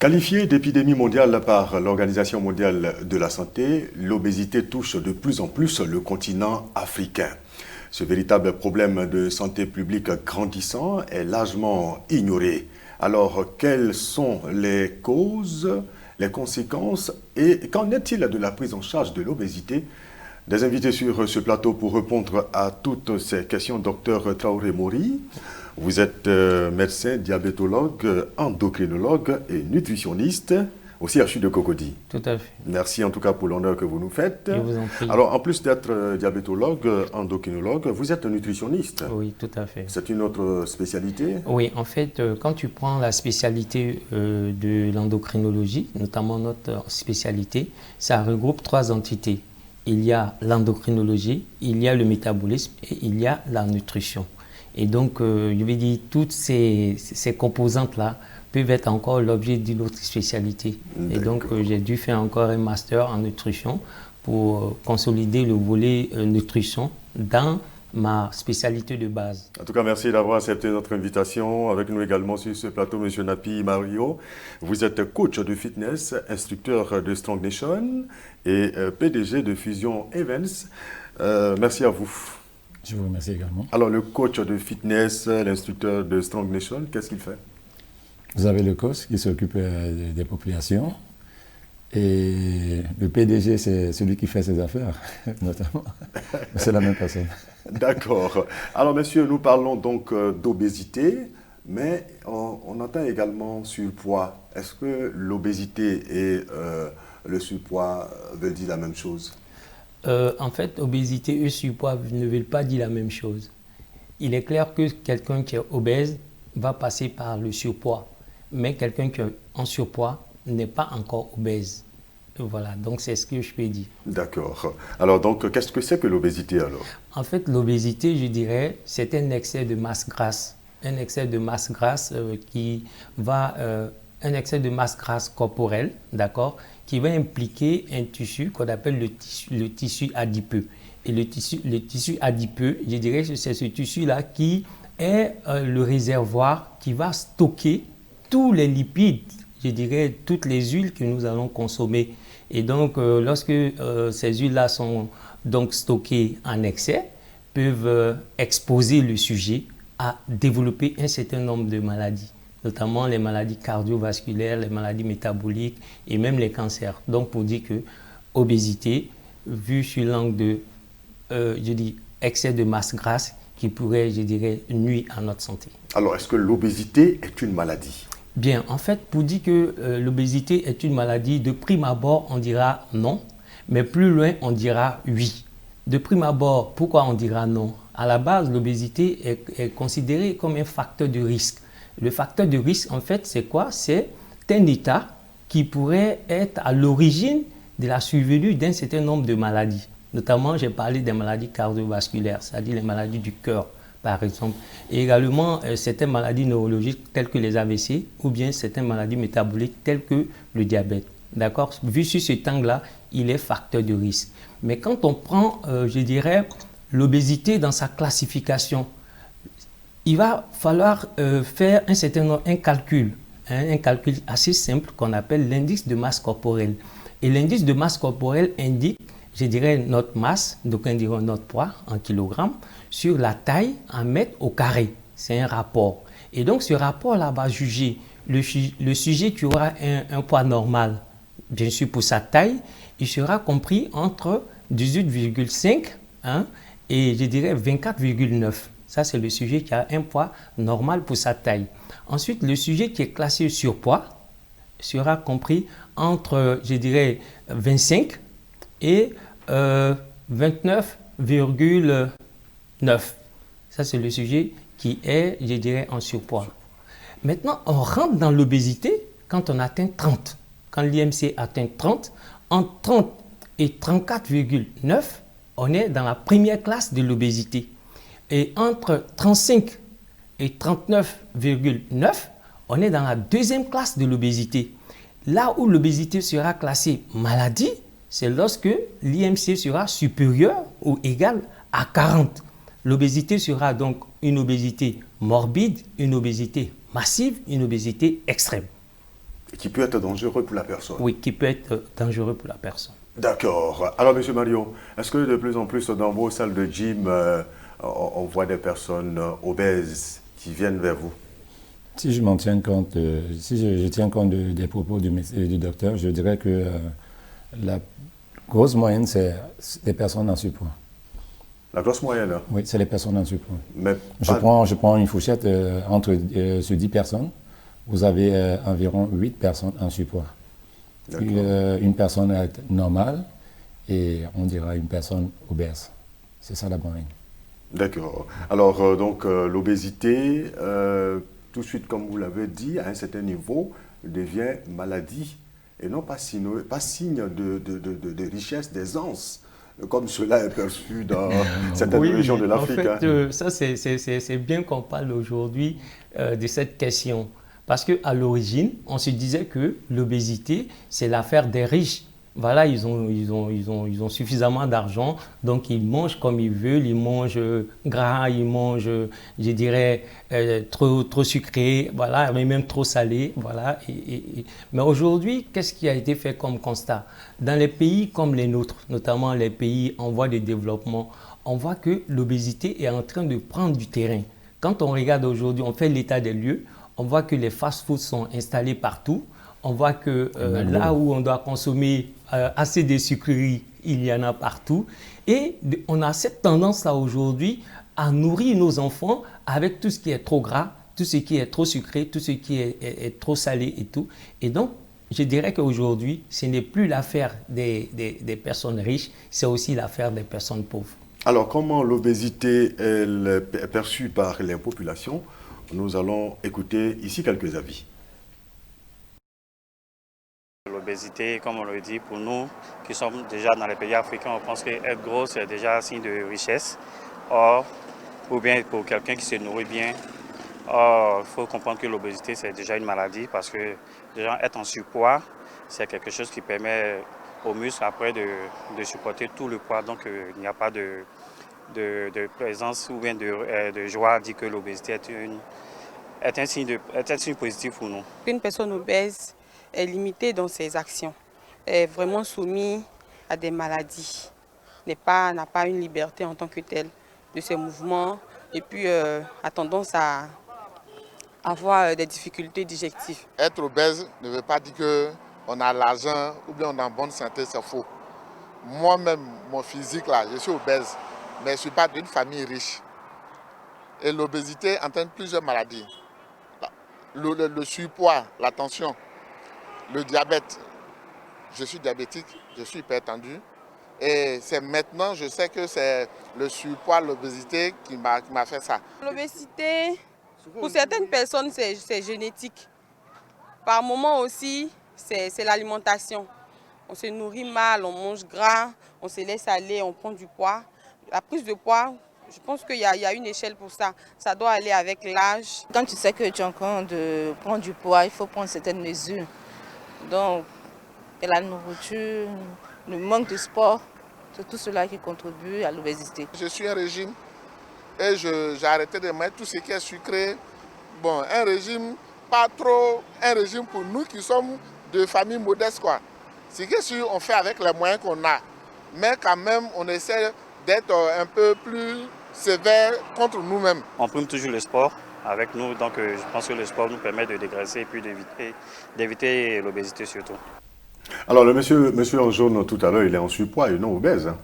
Qualifiée d'épidémie mondiale par l'Organisation mondiale de la santé, l'obésité touche de plus en plus le continent africain. Ce véritable problème de santé publique grandissant est largement ignoré. Alors, quelles sont les causes, les conséquences et qu'en est-il de la prise en charge de l'obésité? Des invités sur ce plateau pour répondre à toutes ces questions, Dr Traoré Mori. Vous êtes médecin, diabétologue, endocrinologue et nutritionniste, au CHU de Cocody. Tout à fait. Merci en tout cas pour l'honneur que vous nous faites. Je vous en prie. Alors, en plus d'être diabétologue, endocrinologue, vous êtes nutritionniste. Oui, tout à fait. C'est une autre spécialité? Oui, en fait, quand tu prends la spécialité de l'endocrinologie, notamment notre spécialité, ça regroupe 3 entités. Il y a l'endocrinologie, il y a le métabolisme et il y a la nutrition. Et donc, je vais dire, toutes ces composantes-là peuvent être encore l'objet d'une autre spécialité. Et donc, j'ai dû faire encore un master en nutrition pour consolider le volet nutrition dans ma spécialité de base. En tout cas, merci d'avoir accepté notre invitation. Avec nous également sur ce plateau, M. Napi Mario. Vous êtes coach de fitness, instructeur de Strong Nation et PDG de Fusion Events. Merci à vous. Je vous remercie également. Alors, le coach de fitness, l'instructeur de Strong Nation, qu'est-ce qu'il fait? Vous avez le coach qui s'occupe des populations et le PDG, c'est celui qui fait ses affaires, notamment. C'est la même personne. D'accord. Alors, messieurs, nous parlons donc d'obésité, mais on entend également surpoids. Est-ce que l'obésité et le surpoids veulent dire la même chose? En fait, obésité et surpoids ne veulent pas dire la même chose. Il est clair que quelqu'un qui est obèse va passer par le surpoids, mais quelqu'un qui est en surpoids n'est pas encore obèse. Voilà, donc c'est ce que je peux dire. D'accord. Alors donc, qu'est-ce que c'est que l'obésité alors? En fait, l'obésité, je dirais, c'est un excès de masse grasse. Un excès de masse grasse un excès de masse grasse corporelle, d'accord, qui va impliquer un tissu qu'on appelle le tissu adipeux. Et le tissu adipeux, je dirais que c'est ce tissu-là qui est le réservoir qui va stocker tous les lipides, je dirais toutes les huiles que nous allons consommer. Et donc, lorsque ces huiles-là sont donc stockées en excès, peuvent exposer le sujet à développer un certain nombre de maladies, notamment les maladies cardiovasculaires, les maladies métaboliques et même les cancers. Donc, pour dire que obésité, vu sur l'angle de, excès de masse grasse qui pourrait, je dirais, nuire à notre santé. Alors, est-ce que l'obésité est une maladie? Bien, en fait, pour dire que l'obésité est une maladie, de prime abord, on dira non, mais plus loin, on dira oui. De prime abord, pourquoi on dira non? À la base, l'obésité est considérée comme un facteur de risque. Le facteur de risque, en fait, c'est quoi? C'est un état qui pourrait être à l'origine de la survenue d'un certain nombre de maladies. Notamment, j'ai parlé des maladies cardiovasculaires, c'est-à-dire les maladies du cœur, par exemple. Et également, certaines maladies neurologiques telles que les AVC ou bien certaines maladies métaboliques telles que le diabète. D'accord? Vu sur cet angle-là, il est facteur de risque. Mais quand on prend, je dirais, l'obésité dans sa classification, il va falloir faire un calcul assez simple qu'on appelle l'indice de masse corporelle. Et l'indice de masse corporelle indique, je dirais, notre masse, donc on dirait notre poids en kilogrammes, sur la taille en mètres au carré. C'est un rapport. Et donc ce rapport-là va juger le sujet qui aura un poids normal, bien sûr pour sa taille, il sera compris entre 18,5 et je dirais 24,9. Ça, c'est le sujet qui a un poids normal pour sa taille. Ensuite, le sujet qui est classé surpoids sera compris entre, je dirais, 25 et 29,9. Ça, c'est le sujet qui est, je dirais, en surpoids. Maintenant, on rentre dans l'obésité quand on atteint 30. Quand l'IMC atteint 30, entre 30 et 34,9, on est dans la première classe de l'obésité. Et entre 35 et 39,9, on est dans la deuxième classe de l'obésité. Là où l'obésité sera classée maladie, c'est lorsque l'IMC sera supérieur ou égal à 40. L'obésité sera donc une obésité morbide, une obésité massive, une obésité extrême. Qui peut être dangereux pour la personne. Oui, qui peut être dangereux pour la personne. D'accord. Alors, M. Mario, est-ce que de plus en plus dans vos salles de gym, on voit des personnes obèses qui viennent vers vous? Si je m'en tiens compte, si je tiens compte des propos du docteur, je dirais que la grosse moyenne, c'est des personnes en surpoids. La grosse moyenne? Oui, c'est les personnes en surpoids. Mais je prends une fourchette sur 10 personnes, vous avez environ 8 personnes en surpoids. Une personne normale et on dira une personne obèse. C'est ça la moyenne. D'accord. Alors, donc, l'obésité, tout de suite, comme vous l'avez dit, à un certain niveau, devient maladie et non pas signe de richesse, d'aisance, comme cela est perçu dans certaines régions de l'Afrique. En fait, ça, c'est bien qu'on parle aujourd'hui de cette question. Parce qu'à l'origine, on se disait que l'obésité, c'est l'affaire des riches. Voilà, ils ont suffisamment d'argent, donc ils mangent comme ils veulent, ils mangent gras, ils mangent, je dirais, trop sucré, voilà, mais même trop salé, voilà. Mais aujourd'hui, qu'est-ce qui a été fait comme constat? Dans les pays comme les nôtres, notamment les pays en voie de développement, on voit que l'obésité est en train de prendre du terrain. Quand on regarde aujourd'hui, on fait l'état des lieux, on voit que les fast-foods sont installés partout. On voit que là où on doit consommer assez de sucreries, il y en a partout. Et on a cette tendance-là aujourd'hui à nourrir nos enfants avec tout ce qui est trop gras, tout ce qui est trop sucré, tout ce qui est trop salé et tout. Et donc, je dirais qu'aujourd'hui, ce n'est plus l'affaire des personnes riches, c'est aussi l'affaire des personnes pauvres. Alors, comment l'obésité est perçue par les populations? Nous allons écouter ici quelques avis. L'obésité, comme on le dit, pour nous qui sommes déjà dans les pays africains, on pense qu'être gros, c'est déjà un signe de richesse. Or, ou bien pour quelqu'un qui se nourrit bien, il faut comprendre que l'obésité, c'est déjà une maladie parce que déjà être en surpoids, c'est quelque chose qui permet aux muscles après de supporter tout le poids. Donc, il n'y a pas de présence ou bien de joie à dire que l'obésité est un signe positif pour nous. Une personne obèse est limitée dans ses actions, est vraiment soumise à des maladies, n'a pas une liberté en tant que telle de ses mouvements et puis a tendance à avoir des difficultés digestives. Être obèse ne veut pas dire qu'on a l'argent ou bien on est en bonne santé, c'est faux. Moi-même, mon physique là, je suis obèse, mais je ne suis pas d'une famille riche. Et l'obésité entraîne plusieurs maladies. Le surpoids, la tension, le diabète. Je suis diabétique, je suis hypertendu. Et c'est maintenant, je sais que c'est le surpoids, l'obésité qui m'a fait ça. L'obésité, pour certaines personnes, c'est génétique. Par moments aussi, c'est l'alimentation. On se nourrit mal, on mange gras, on se laisse aller, on prend du poids. La prise de poids, je pense qu'il y a une échelle pour ça. Ça doit aller avec l'âge. Quand tu sais que tu es en train de prendre du poids, il faut prendre certaines mesures. Donc, la nourriture, le manque de sport, c'est tout cela qui contribue à l'obésité. Je suis un régime et j'ai arrêté de mettre tout ce qui est sucré. Bon, un régime, pas trop, un régime pour nous qui sommes de famille modeste, quoi. C'est que si on fait avec les moyens qu'on a, mais quand même, on essaie d'être un peu plus sévère contre nous-mêmes. On prime toujours le sport avec nous, donc je pense que le sport nous permet de dégraisser et puis d'éviter l'obésité surtout. Alors, le monsieur en jaune tout à l'heure, il est en surpoids et non obèse. Hein?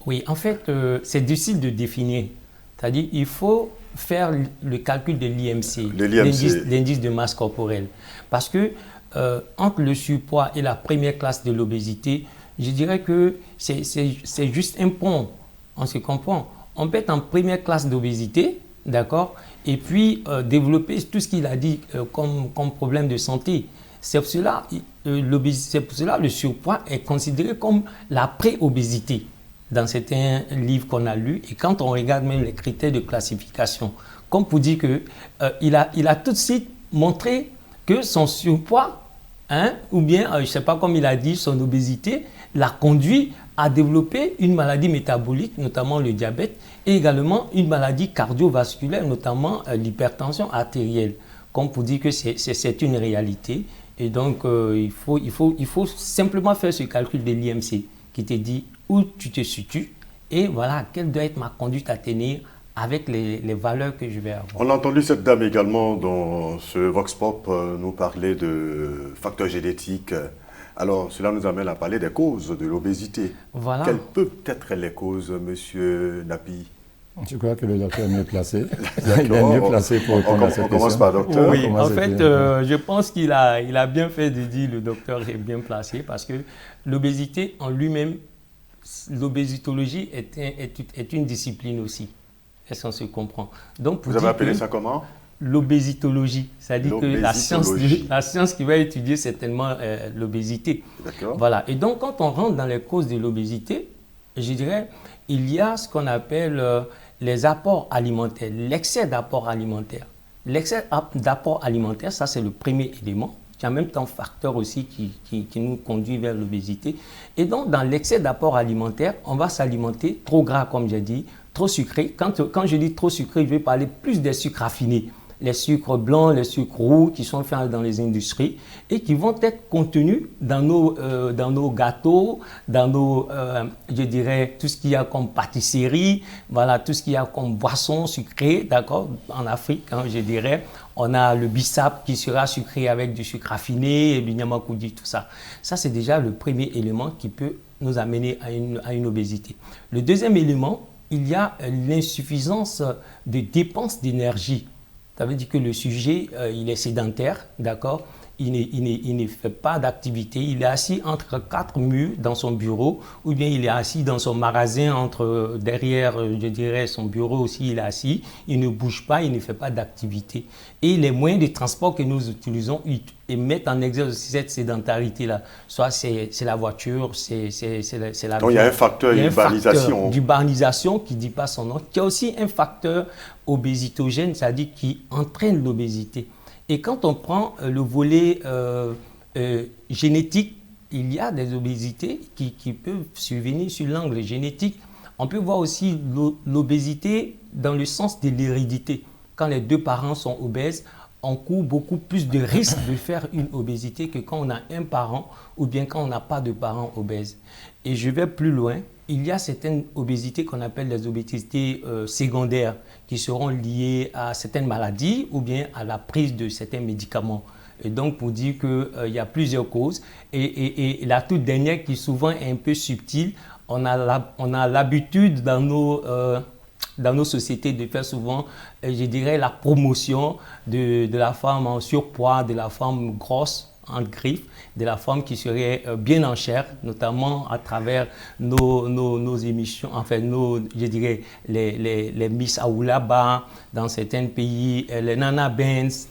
Oui, en fait, c'est difficile de définir. C'est-à-dire il faut faire le calcul de l'IMC, l'indice de masse corporelle. Parce que entre le surpoids et la première classe de l'obésité, je dirais que c'est juste un pont. On se comprend. On peut être en première classe d'obésité, d'accord, et puis développer tout ce qu'il a dit comme problème de santé. C'est pour cela le surpoids est considéré comme la pré-obésité dans certains livres qu'on a lus. Et quand on regarde même les critères de classification, comme pour dire qu'il a tout de suite montré que son surpoids, ou bien, je ne sais pas comme il a dit, son obésité, l'a conduit à développer une maladie métabolique, notamment le diabète, et également une maladie cardiovasculaire, notamment l'hypertension artérielle. Comme pour dire que c'est une réalité. Et donc, il faut simplement faire ce calcul de l'IMC qui te dit où tu te situes et voilà, quelle doit être ma conduite à tenir avec les valeurs que je vais avoir. On a entendu cette dame également dans ce Vox Pop nous parler de facteurs génétiques. Alors, cela nous amène à parler des causes de l'obésité. Voilà. Quelles peuvent être les causes, monsieur Napi? Je crois que le docteur est mieux placé. Il est mieux placé pour répondre à cette question. On commence par le docteur. Oui, en fait, je pense qu'il a bien fait de dire le docteur est bien placé parce que l'obésité en lui-même, l'obésitologie est une discipline aussi. Est-ce qu'on se comprend? Donc, vous avez appelé ça comment? L'obésitologie, c'est-à-dire que la science qui va étudier certainement l'obésité. D'accord. Voilà. Et donc, quand on rentre dans les causes de l'obésité, je dirais, il y a ce qu'on appelle les apports alimentaires, l'excès d'apport alimentaire. L'excès d'apport alimentaire, ça c'est le premier élément, qui est en même temps facteur aussi qui nous conduit vers l'obésité. Et donc, dans l'excès d'apport alimentaire, on va s'alimenter trop gras, comme j'ai dit, trop sucré. Quand je dis trop sucré, je vais parler plus des sucres raffinés. Les sucres blancs, les sucres roux qui sont faits dans les industries et qui vont être contenus dans nos gâteaux, dans nos, je dirais, tout ce qu'il y a comme pâtisserie, voilà, tout ce qu'il y a comme boisson sucrée, d'accord. En Afrique, hein, je dirais, on a le bissap qui sera sucré avec du sucre raffiné, et du nyamakoudi, tout ça. Ça, c'est déjà le premier élément qui peut nous amener à une obésité. Le deuxième élément, il y a l'insuffisance de dépenses d'énergie. Ça veut dire que le sujet, il est sédentaire, d'accord? Il ne fait pas d'activité. Il est assis entre quatre murs dans son bureau ou bien il est assis dans son magasin derrière, je dirais, son bureau aussi, il est assis. Il ne bouge pas, il ne fait pas d'activité. Et les moyens de transport que nous utilisons mettent en exergue cette sédentarité-là. Soit c'est la voiture, c'est la... Donc il y a un facteur d'urbanisation qui ne dit pas son nom. Il y a aussi un facteur obésitogène, c'est-à-dire qui entraîne l'obésité. Et quand on prend le volet génétique, il y a des obésités qui peuvent survenir sur l'angle génétique. On peut voir aussi l'obésité dans le sens de l'hérédité. Quand les deux parents sont obèses, on court beaucoup plus de risques de faire une obésité que quand on a un parent ou bien quand on n'a pas de parents obèses. Et je vais plus loin. Il y a certaines obésités qu'on appelle les obésités secondaires qui seront liées à certaines maladies ou bien à la prise de certains médicaments. Et donc, pour dire qu'il y a plusieurs causes. Et la toute dernière qui souvent est un peu subtile, on a l'habitude dans nos sociétés de faire souvent, je dirais, la promotion de la femme en surpoids, de la femme grosse, en griffe, de la femme qui serait bien en chair, notamment à travers nos émissions, enfin, je dirais, les Miss Aoulaba dans certains pays, les Nana Benz.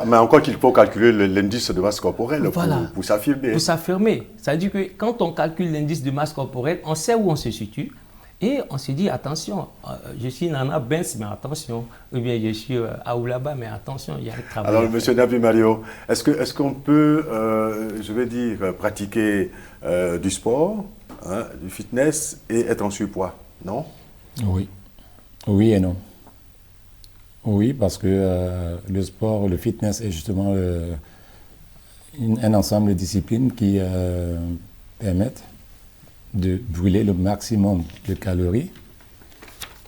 Mais encore qu'il faut calculer l'indice de masse corporelle pour s'affirmer. Pour s'affirmer. Ça veut dire que quand on calcule l'indice de masse corporelle, on sait où on se situe. Et on se dit, attention, je suis Nana Benz, mais attention. Ou bien je suis Aoulaba, mais attention, il y a un travail. Alors, M. Napi Mario, est-ce qu'on peut, je vais dire, pratiquer du sport, hein, du fitness et être en surpoids, non? Oui. Oui et non. Oui, parce que le sport, le fitness est justement un ensemble de disciplines qui permettent de brûler le maximum de calories.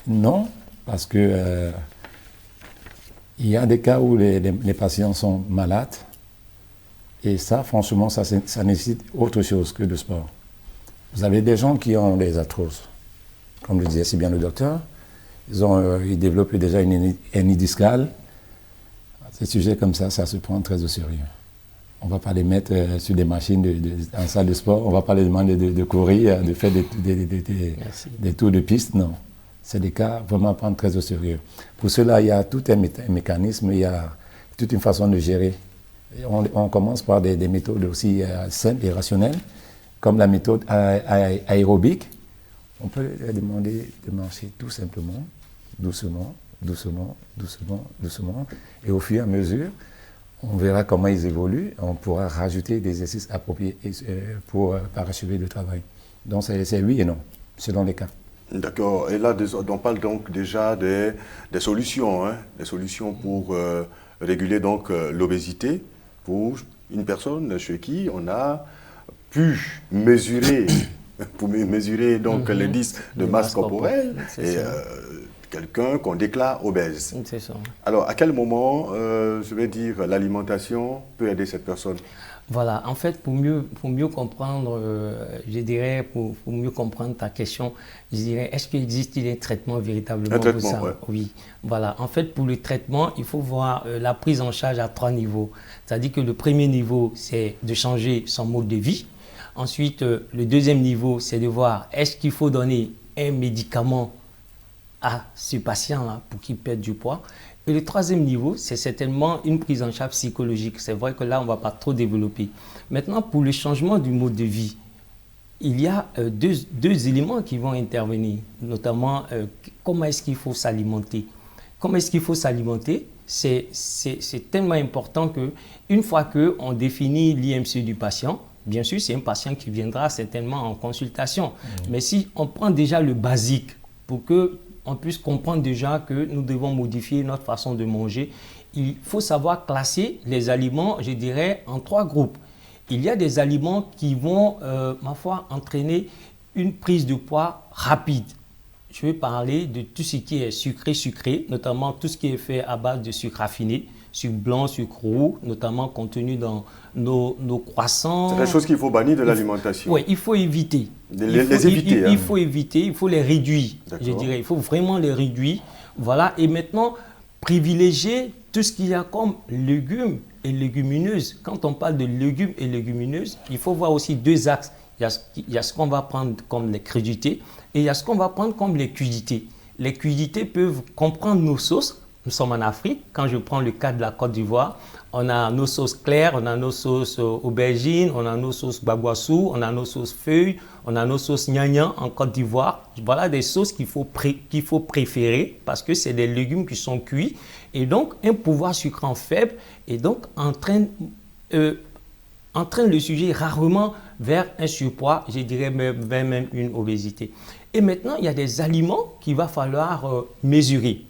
Non, parce que il y a des cas où les patients sont malades et ça, franchement, ça nécessite autre chose que le sport. Vous avez des gens qui ont des arthroses, comme le disait si bien le docteur, ils développent déjà une hernie discale. Ces sujets comme ça se prend très au sérieux. On ne va pas les mettre sur des machines en salle de sport, on ne va pas les demander de courir, de faire des tours de piste, non. C'est des cas vraiment à prendre très au sérieux. Pour cela, il y a tout un mécanisme, il y a toute une façon de gérer. On commence par des méthodes aussi simples et rationnelles, comme la méthode aérobique. On peut leur demander de marcher tout simplement, doucement, doucement, doucement, doucement, et au fur et à mesure, on verra comment ils évoluent, on pourra rajouter des exercices appropriés pour parachever le travail. Donc c'est oui et non, selon les cas. D'accord. Et là, on parle donc déjà des solutions, hein, des solutions pour réguler donc l'obésité, pour une personne chez qui on a pu mesurer, pour mesurer donc l'indice de masse corporelle et quelqu'un qu'on déclare obèse. C'est ça. Alors, à quel moment, je vais dire, l'alimentation peut aider cette personne? Voilà, en fait, pour mieux comprendre, je dirais, pour mieux comprendre ta question, je dirais, est-ce qu'il existe un traitement véritablement pour ça? Ouais. Oui, voilà. En fait, pour le traitement, il faut voir la prise en charge à 3 niveaux. C'est-à-dire que le premier niveau, c'est de changer son mode de vie. Ensuite, le deuxième niveau, c'est de voir, est-ce qu'il faut donner un médicament à ce patient-là pour qu'il perde du poids. Et le troisième niveau, c'est certainement une prise en charge psychologique. C'est vrai que là, on ne va pas trop développer. Maintenant, pour le changement du mode de vie, il y a deux éléments qui vont intervenir, notamment comment est-ce qu'il faut s'alimenter. Comment est-ce qu'il faut s'alimenter? C'est tellement important qu'une fois qu'on définit l'IMC du patient, bien sûr, c'est un patient qui viendra certainement en consultation. Mais si on prend déjà le basique pour qu'on puisse comprendre déjà que nous devons modifier notre façon de manger, il faut savoir classer les aliments, je dirais, en 3 groupes. Il y a des aliments qui vont, ma foi, entraîner une prise de poids rapide. Je vais parler de tout ce qui est sucré, notamment tout ce qui est fait à base de sucre raffiné, sucre blanc, sucre roux, notamment contenu dans nos croissants. C'est des choses qu'il faut bannir de l'alimentation. Oui, il faut éviter. Les éviter. Il faut éviter, il faut les réduire, je D'accord. dirais. Il faut vraiment les réduire. Voilà. Et maintenant, privilégier tout ce qu'il y a comme légumes et légumineuses. Quand on parle de légumes et légumineuses, il faut voir aussi 2 axes. Il y a ce qu'on va prendre comme les crudités et il y a ce qu'on va prendre comme les crudités. Les crudités peuvent comprendre nos sauces. Nous sommes en Afrique. Quand je prends le cas de la Côte d'Ivoire, on a nos sauces claires, on a nos sauces aubergines, on a nos sauces bagouassou, on a nos sauces feuilles, on a nos sauces gnagnan en Côte d'Ivoire. Voilà des sauces qu'il faut préférer parce que c'est des légumes qui sont cuits et donc un pouvoir sucrant faible et donc entraîne le sujet rarement vers un surpoids, je dirais vers même une obésité. Et maintenant, il y a des aliments qu'il va falloir mesurer.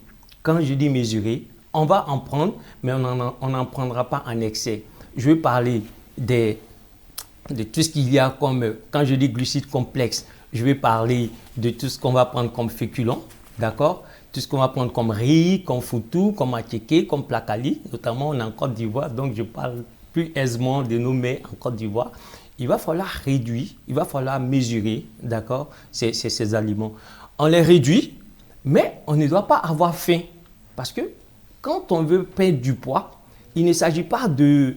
Quand je dis mesurer, on va en prendre, mais on n'en prendra pas en excès. Je vais parler de tout ce qu'il y a comme, quand je dis glucides complexes, je vais parler de tout ce qu'on va prendre comme féculents, d'accord? Tout ce qu'on va prendre comme riz, comme foutou, comme attiéké, comme placali, notamment on est en Côte d'Ivoire, donc je parle plus aisément de nos mets en Côte d'Ivoire. Il va falloir réduire, il va falloir mesurer, d'accord, ces aliments. On les réduit, mais on ne doit pas avoir faim. Parce que quand on veut perdre du poids, il ne s'agit pas de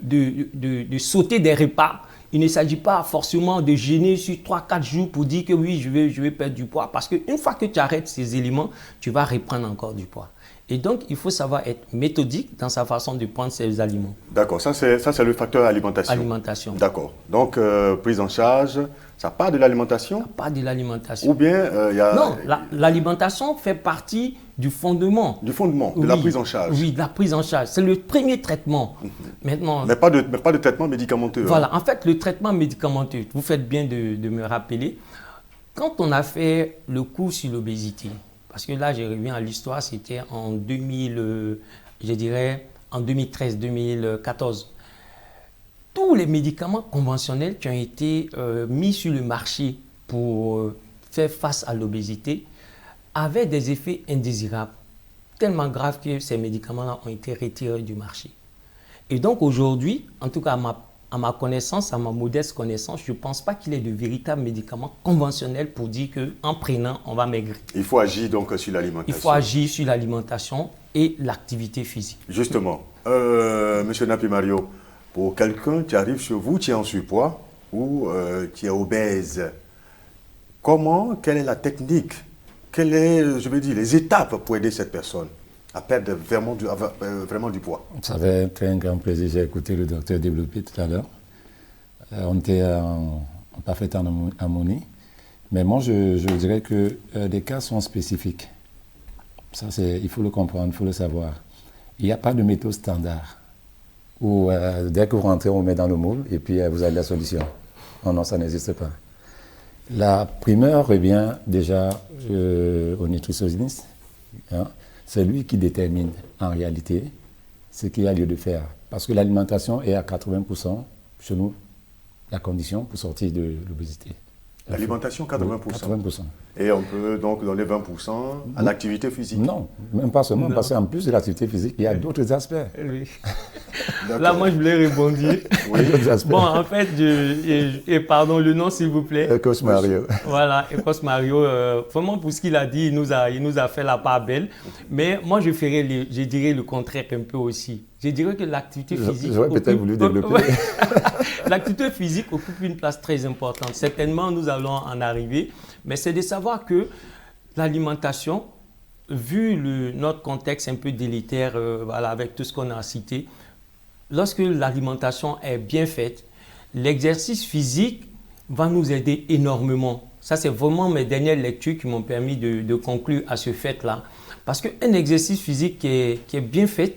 sauter des repas. Il ne s'agit pas forcément de jeûner sur 3-4 jours pour dire que oui, je vais perdre du poids. Parce qu'une fois que tu arrêtes ces éléments, tu vas reprendre encore du poids. Et donc, il faut savoir être méthodique dans sa façon de prendre ces aliments. D'accord, ça c'est le facteur alimentation. Alimentation. D'accord. Donc, prise en charge, ça part de l'alimentation? Pas de l'alimentation. Ou bien il y a... Non, l'alimentation fait partie du fondement. Du fondement, de la prise en charge. Oui, de la prise en charge. C'est le premier traitement. Maintenant, Mais pas de traitement médicamenteux. voilà, en fait, le traitement médicamenteux, vous faites bien de me rappeler, quand on a fait le cours sur l'obésité, parce que là, je reviens à l'histoire, c'était en 2013-2014. Tous les médicaments conventionnels qui ont été mis sur le marché pour faire face à l'obésité avaient des effets indésirables, tellement graves que ces médicaments-là ont été retirés du marché. Et donc aujourd'hui, en tout cas à ma connaissance, à ma modeste connaissance, je ne pense pas qu'il y ait de véritables médicaments conventionnels pour dire qu'en prenant, on va maigrir. Il faut agir donc sur l'alimentation. Il faut agir sur l'alimentation et l'activité physique. Justement, Monsieur Napi Mario, pour quelqu'un qui arrive chez vous, qui est en surpoids ou qui est obèse, quelle est la technique? Quelles sont, je veux dire, les étapes pour aider cette personne à perdre vraiment du poids? Ça avait été un grand plaisir. J'ai écouté le docteur développer tout à l'heure. On était en parfaite harmonie. Mais moi, je dirais que les cas sont spécifiques. Ça, il faut le comprendre, il faut le savoir. Il n'y a pas de méthode standard où dès que vous rentrez, on vous met dans le moule et puis vous avez la solution. Non, non, ça n'existe pas. La primeur revient déjà au nutritionniste. Hein. C'est lui qui détermine en réalité ce qu'il y a lieu de faire. Parce que l'alimentation est à 80% chez nous, la condition pour sortir de l'obésité. L'alimentation, 80%. 80%. Et on peut donc donner 20% à l'activité physique. Non, même pas seulement, parce qu'en plus de l'activité physique, il y a d'autres aspects. Oui. Là, moi, je voulais rebondir. Oui. D'autres aspects. Bon, en fait, et pardon, le nom, s'il vous plaît. Coach Mario. Voilà, Coach Mario, vraiment pour ce qu'il a dit, il nous a fait la part belle. Mais moi, je dirais le contraire un peu aussi. Je dirais que l'activité physique... J'aurais peut-être voulu développer. L'activité physique occupe une place très importante. Certainement, nous allons en arriver. Mais c'est de savoir que l'alimentation, vu notre contexte un peu délétère, voilà, avec tout ce qu'on a cité, lorsque l'alimentation est bien faite, l'exercice physique va nous aider énormément. Ça, c'est vraiment mes dernières lectures qui m'ont permis de conclure à ce fait-là. Parce qu'un exercice physique qui est bien fait,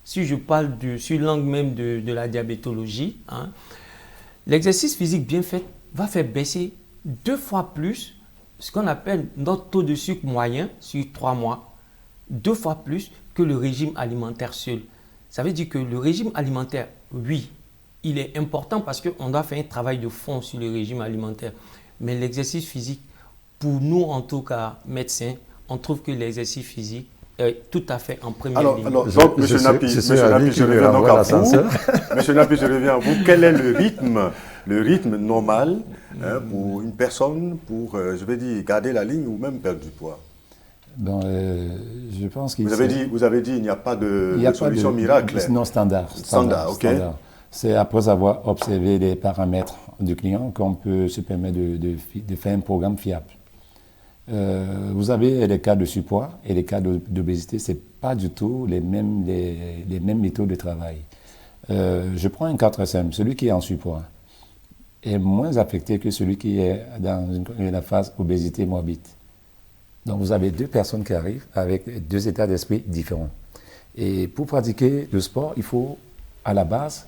si je parle sur l'angle même de la diabétologie, hein, l'exercice physique bien fait va faire baisser 2 fois plus ce qu'on appelle notre taux de sucre moyen sur 3 mois, 2 fois plus que le régime alimentaire seul. Ça veut dire que le régime alimentaire, oui, il est important parce qu'on doit faire un travail de fond sur le régime alimentaire. Mais l'exercice physique, pour nous en tout cas médecins, on trouve que l'exercice physique est tout à fait en première ligne. Alors, donc, M. Napi, je reviens donc à vous. M. Napi, je reviens à vous. Quel est le rythme normal pour une personne pour, je vais dire, garder la ligne ou même perdre du poids? Donc, je pense qu'il vous avez dit qu'il n'y a pas de solution miracle. Non, standard. Ok. C'est après avoir observé les paramètres du client qu'on peut se permettre de faire un programme fiable. Vous avez les cas de surpoids et les cas d'obésité, ce n'est pas du tout les mêmes méthodes de travail. Je prends un cas très simple. Celui qui est en surpoids est moins affecté que celui qui est dans la phase obésité morbide. Donc vous avez 2 personnes qui arrivent avec 2 états d'esprit différents. Et pour pratiquer le sport, il faut à la base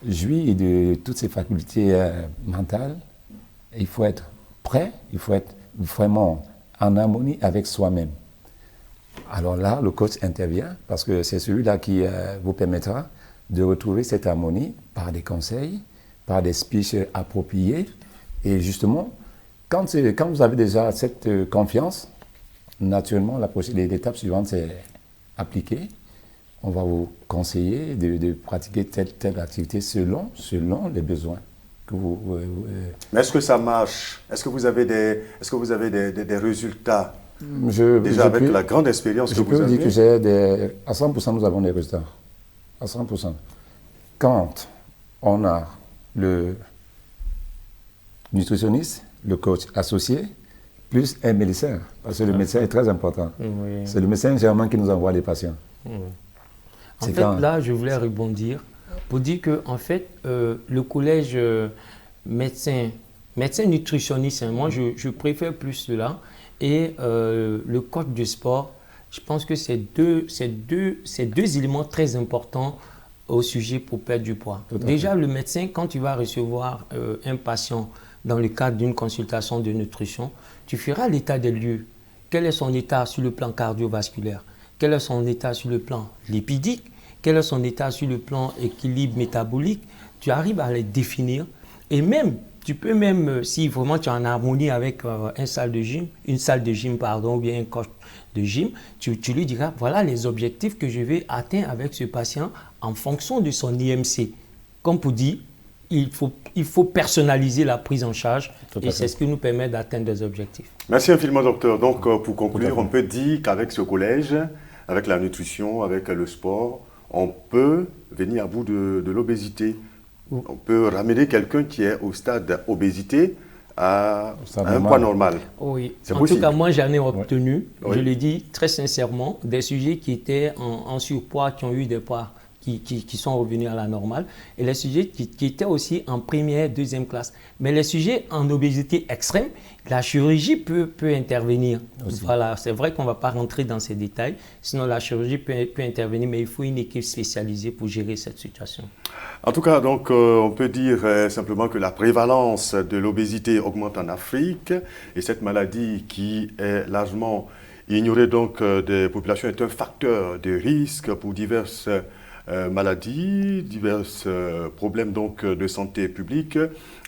jouir de toutes ces facultés mentales. Il faut être prêt, il faut être vraiment en harmonie avec soi-même. Alors là, le coach intervient parce que c'est celui-là qui vous permettra de retrouver cette harmonie par des conseils, par des speeches appropriés. Et justement, quand vous avez déjà cette confiance, naturellement, l'étape suivante, c'est appliquer. On va vous conseiller de pratiquer telle activité selon les besoins. Mais est-ce que ça marche? Est-ce que vous avez des résultats? Déjà avec la grande expérience que vous avez. Je peux dire que à 100%, nous avons des résultats. À 100%. Quand on a le nutritionniste, le coach associé, plus un médecin, parce que le médecin est très important. Oui. C'est le médecin généralement qui nous envoie les patients. Oui. En fait, là, je voulais rebondir pour dire que, en fait, le collège médecin nutritionniste, moi, je préfère plus cela. Et le coach de sport, je pense que c'est deux éléments très importants au sujet pour perdre du poids. Déjà, le médecin, quand tu vas recevoir un patient dans le cadre d'une consultation de nutrition, tu feras l'état des lieux. Quel est son état sur le plan cardiovasculaire? Quel est son état sur le plan lipidique? Quel est son état sur le plan équilibre métabolique? Tu arrives à les définir. Et même, tu peux même, si vraiment tu es en harmonie avec une salle de gym, ou bien un coach de gym, tu lui diras, voilà les objectifs que je vais atteindre avec ce patient en fonction de son IMC. Comme pour dire, il faut personnaliser la prise en charge et c'est ce qui nous permet d'atteindre des objectifs. Merci infiniment, docteur. Donc, pour conclure, on peut dire qu'avec ce collège, avec la nutrition, avec le sport, on peut venir à bout de l'obésité. On peut ramener quelqu'un qui est au stade obésité à un poids normal. Oui, en tout cas, moi j'en ai obtenu, je le dis très sincèrement, des sujets qui étaient en surpoids, qui ont eu des poids qui sont revenus à la normale, et les sujets qui étaient aussi en première, deuxième classe. Mais les sujets en obésité extrême, la chirurgie peut intervenir. Aussi. Voilà, c'est vrai qu'on ne va pas rentrer dans ces détails, sinon la chirurgie peut intervenir, mais il faut une équipe spécialisée pour gérer cette situation. En tout cas, donc, on peut dire simplement que la prévalence de l'obésité augmente en Afrique, et cette maladie qui est largement ignorée donc, des populations est un facteur de risque pour diverses maladies, divers problèmes donc de santé publique.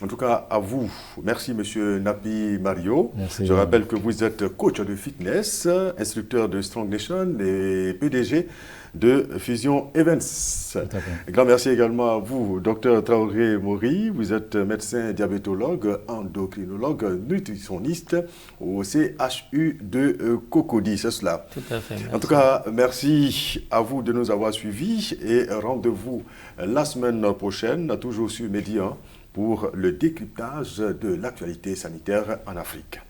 En tout cas, à vous. Merci, Monsieur Napi Mario. Merci. Je rappelle que vous êtes coach de fitness, instructeur de Strong Nation et PDG de Fusion Events. Grand merci également à vous, Dr Traoré Mori. Vous êtes médecin diabétologue, endocrinologue, nutritionniste au CHU de Cocody, c'est cela. Tout à fait. Merci. En tout cas, merci à vous de nous avoir suivis et rendez-vous la semaine prochaine, toujours sur Média, pour le décryptage de l'actualité sanitaire en Afrique.